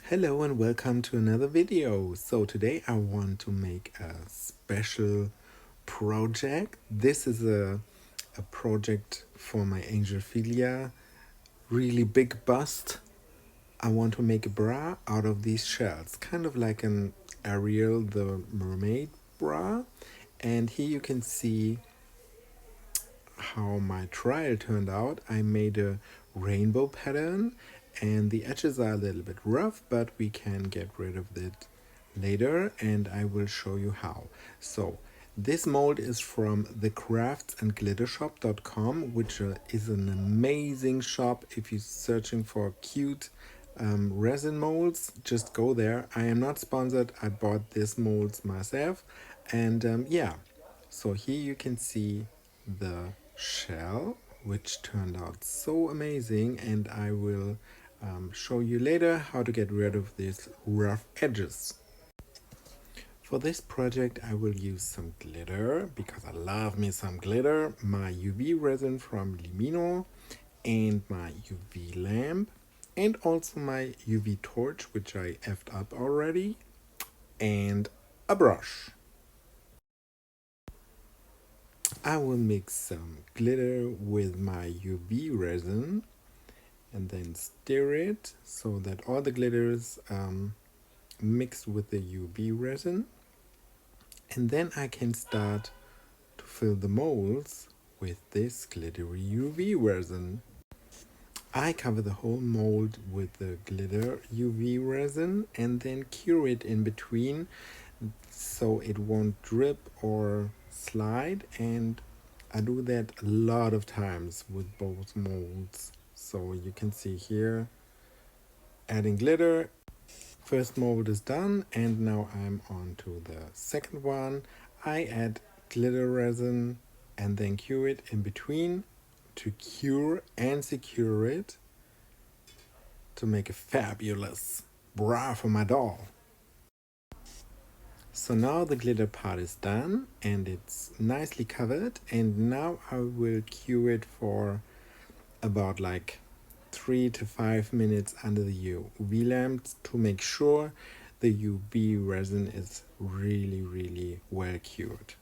Hello and welcome to another video. So today I want to make a special project. This is a project for my Angelphilia really big bust. I want to make a bra out of these shells, kind of like an Ariel the Mermaid bra. And here you can see how my trial turned out. I made a rainbow pattern and the edges are a little bit rough, but we can get rid of it later and I will show you how. So this mold is from the craftsandglittershop.com, which is an amazing shop. If you're searching for cute resin molds, just go there. I am not sponsored. I bought this molds myself, and yeah, so here you can see the shell, which turned out so amazing, and I will show you later how to get rid of these rough edges. For this project I will use some glitter because I love me some glitter, my UV resin from Limino, and my UV lamp, and also my UV torch, which I effed up already, and a brush. I will mix some glitter with my UV resin and then stir it so that all the glitters mix with the UV resin, and then I can start to fill the molds with this glittery UV resin. I cover the whole mold with the glitter UV resin and then cure it in between so it won't drip or slide, and I do that a lot of times with both molds. So you can see here, adding glitter. First mold is done and now I'm on to the second one. I add glitter resin and then cure it in between to cure and secure it to make a fabulous bra for my doll. So now the glitter part is done and it's nicely covered, and now I will cure it for about like 3 to 5 minutes under the UV lamp to make sure the UV resin is really well cured.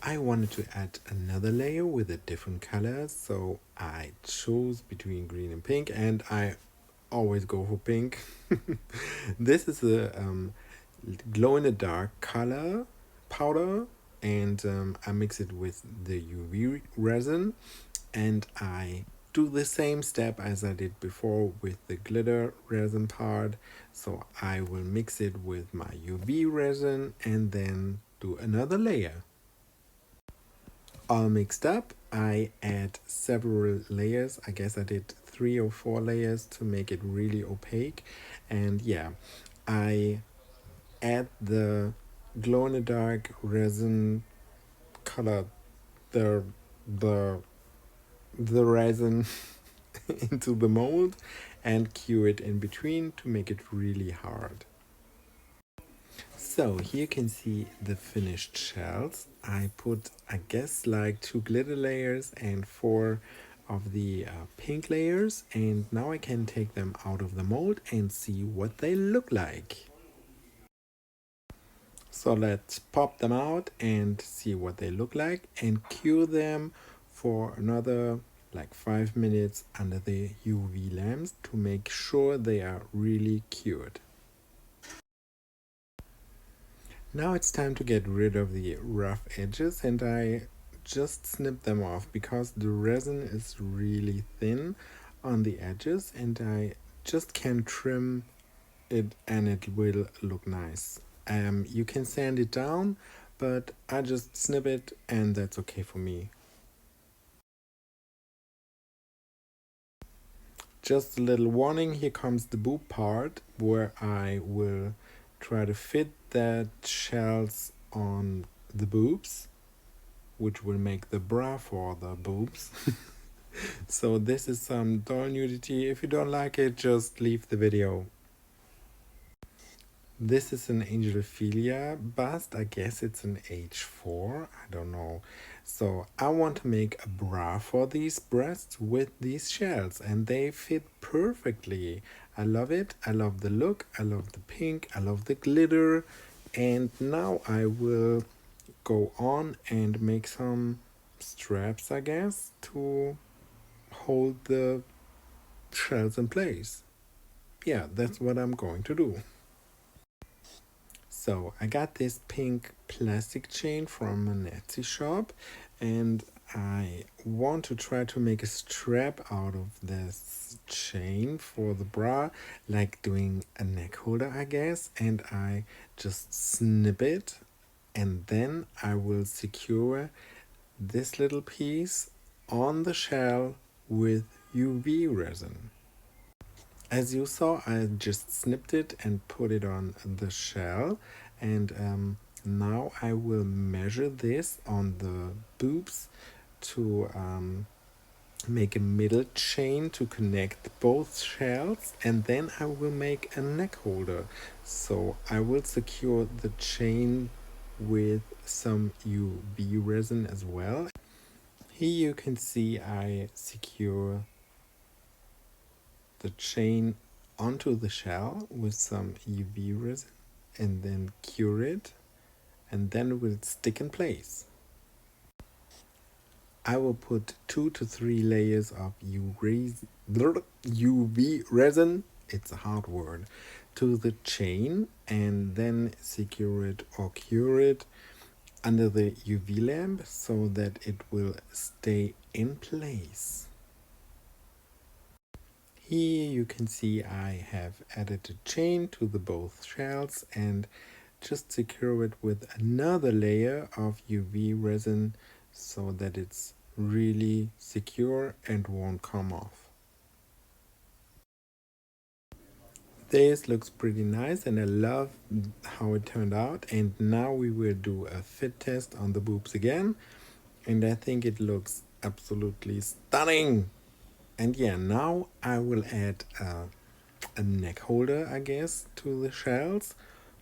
I wanted to add another layer with a different color, so I chose between green and pink, and I always go for pink. This is a glow in the dark color powder, and I mix it with the UV resin, and I do the same step as I did before with the glitter resin part. So I will mix it with my UV resin and then do another layer. All mixed up, I add several layers. I guess I did 3 or 4 layers to make it really opaque, and yeah, I add the glow in the dark resin color, the the resin into the mold and cure it in between to make it really hard. So here you can see the finished shells. I put, I guess, like 2 glitter layers and 4 of the pink layers, and now I can take them out of the mold and see what they look like. So let's pop them out and see what they look like and cure them for another like 5 minutes under the UV lamps to make sure they are really cured. Now it's time to get rid of the rough edges, and I just snip them off because the resin is really thin on the edges and I just can trim it and it will look nice. You can sand it down, but I just snip it and that's okay for me. Just a little warning, here comes the boob part where I will try to fit that shells on the boobs, which will make the bra for the boobs. So this is some doll nudity. If you don't like it, just leave the video. This is an Angelophilia bust. I guess it's an H4. I don't know. So I want to make a bra for these breasts with these shells, and they fit perfectly. I love it. I love the look. I love the pink. I love the glitter. And now I will go on and make some straps, I guess, to hold the shells in place. Yeah, that's what I'm going to do. So I got this pink plastic chain from an Etsy shop, and I want to try to make a strap out of this chain for the bra, like doing a neck holder, I guess. And I just snip it, and then I will secure this little piece on the shell with UV resin. As you saw, I just snipped it and put it on the shell, and now I will measure this on the boobs to make a middle chain to connect both shells, and then I will make a neck holder. So I will secure the chain with some UV resin as well. Here you can see I secure the chain onto the shell with some UV resin and then cure it, and then it will stick in place. I will put 2 to 3 layers of UV resin, it's a hard word, to the chain, and then secure it or cure it under the UV lamp so that it will stay in place. Here you can see I have added a chain to the both shells and just secure it with another layer of UV resin so that it's really secure and won't come off. This looks pretty nice and I love how it turned out, and now we will do a fit test on the boobs again, and I think it looks absolutely stunning. And yeah, now I will add a neck holder, I guess, to the shells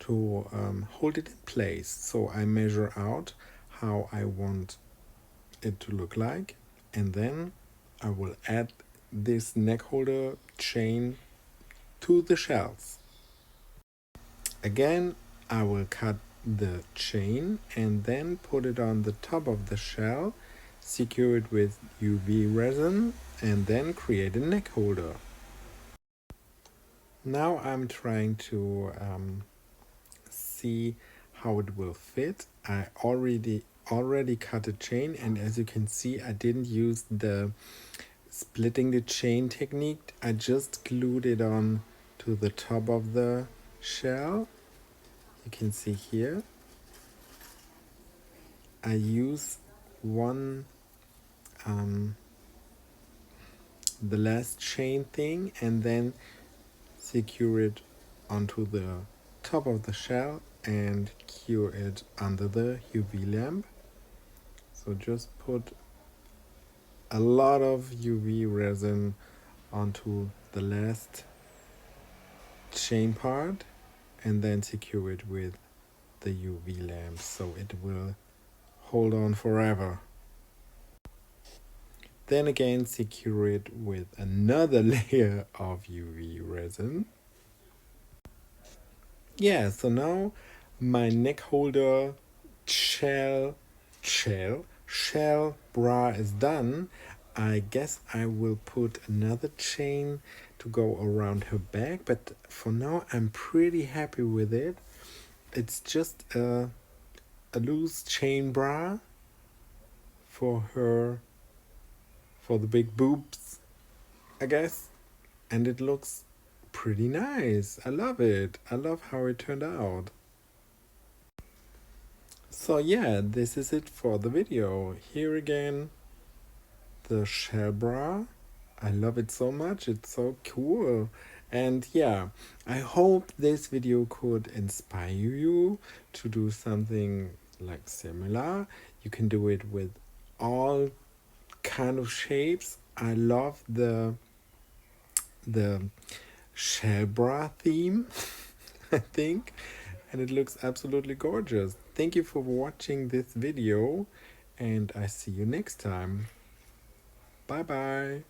to hold it in place. So I measure out how I want it to look like, and then I will add this neck holder chain to the shells. Again, I will cut the chain and then put it on the top of the shell, secure it with UV resin, and then create a neck holder. Now I'm trying to see how it will fit. I already cut a chain, and as you can see, I didn't use the splitting the chain technique. I just glued it on to the top of the shell. You can see here I use one the last chain thing and then secure it onto the top of the shell and cure it under the UV lamp. So just put a lot of UV resin onto the last chain part and then secure it with the UV lamp so it will hold on forever. Then again secure it with another layer of UV resin. Yeah, so now my neck holder shell bra is done. I guess I will put another chain to go around her back, but for now I'm pretty happy with it. It's just a loose chain bra for her, for the big boobs, I guess, and it looks pretty nice. I love it. I love how it turned out. So yeah, this is it for the video. Here again, the shell bra. I love it so much. It's so cool. And yeah, I hope this video could inspire you to do something like similar. You can do it with all kind of shapes. I love the shell bra theme. I think, and it looks absolutely gorgeous. Thank you for watching this video, and I see you next time. Bye bye.